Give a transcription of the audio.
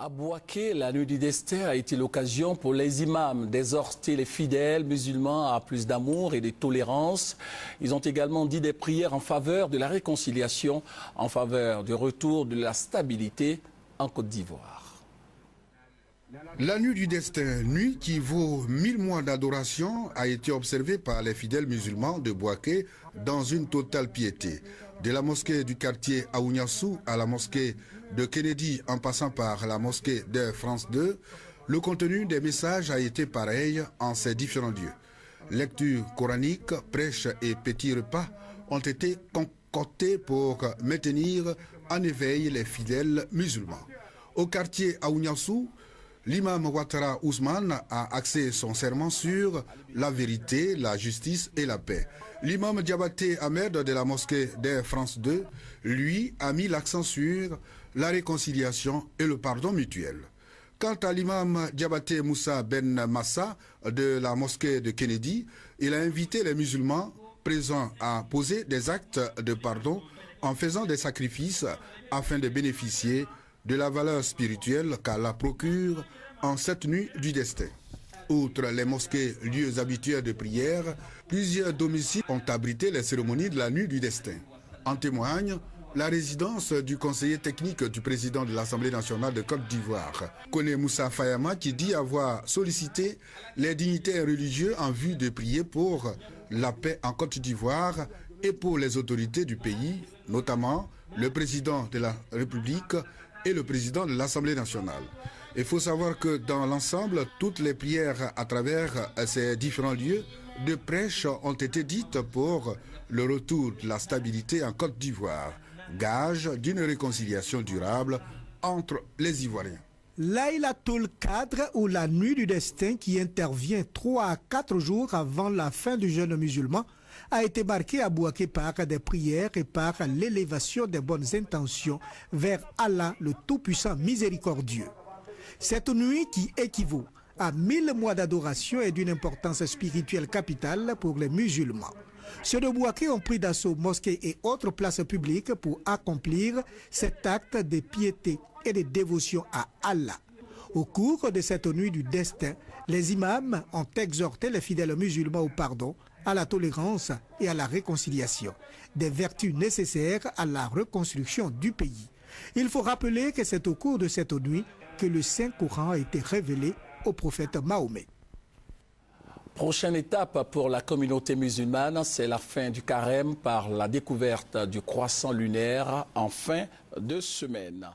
À Bouaké, la nuit du destin a été l'occasion pour les imams d'exhorter les fidèles musulmans à plus d'amour et de tolérance. Ils ont également dit des prières en faveur de la réconciliation, en faveur du retour de la stabilité en Côte d'Ivoire. La nuit du destin, nuit qui vaut 1000 mois d'adoration, a été observée par les fidèles musulmans de Bouaké dans une totale piété. De la mosquée du quartier Aouniassou à la mosquée de Kennedy en passant par la mosquée de France 2, le contenu des messages a été pareil en ces différents lieux. Lecture coranique, prêche et petits repas ont été concoctés pour maintenir en éveil les fidèles musulmans. Au quartier Aouniassou, l'imam Ouattara Ousmane a axé son serment sur la vérité, la justice et la paix. L'imam Diabaté Ahmed de la mosquée de France 2, lui, a mis l'accent sur la réconciliation et le pardon mutuel. Quant à l'imam Diabaté Moussa Ben Massa de la mosquée de Kennedy, il a invité les musulmans présents à poser des actes de pardon en faisant des sacrifices afin de bénéficier de la valeur spirituelle qu'Allah procure en cette nuit du destin. Outre les mosquées, lieux habituels de prière, plusieurs domiciles ont abrité les cérémonies de la nuit du destin. En témoigne la résidence du conseiller technique du président de l'Assemblée nationale de Côte d'Ivoire, Koné Moussa Fayama, qui dit avoir sollicité les dignitaires religieux en vue de prier pour la paix en Côte d'Ivoire et pour les autorités du pays, notamment le président de la République et le président de l'Assemblée nationale. Il faut savoir que dans l'ensemble, toutes les prières à travers ces différents lieux de prêche ont été dites pour le retour de la stabilité en Côte d'Ivoire, gage d'une réconciliation durable entre les Ivoiriens. Laylatul Qadr ou la nuit du destin qui intervient 3 à 4 jours avant la fin du jeûne musulman a été marquée à Bouaké par des prières et par l'élévation des bonnes intentions vers Allah le Tout-Puissant Miséricordieux. Cette nuit qui équivaut à 1000 mois d'adoration est d'une importance spirituelle capitale pour les musulmans. Ceux de Bouaké ont pris d'assaut mosquées et autres places publiques pour accomplir cet acte de piété et de dévotion à Allah. Au cours de cette nuit du destin, les imams ont exhorté les fidèles musulmans au pardon, à la tolérance et à la réconciliation, des vertus nécessaires à la reconstruction du pays. Il faut rappeler que c'est au cours de cette nuit que le Saint-Coran a été révélé au prophète Mahomet. Prochaine étape pour la communauté musulmane, c'est la fin du carême par la découverte du croissant lunaire en fin de semaine.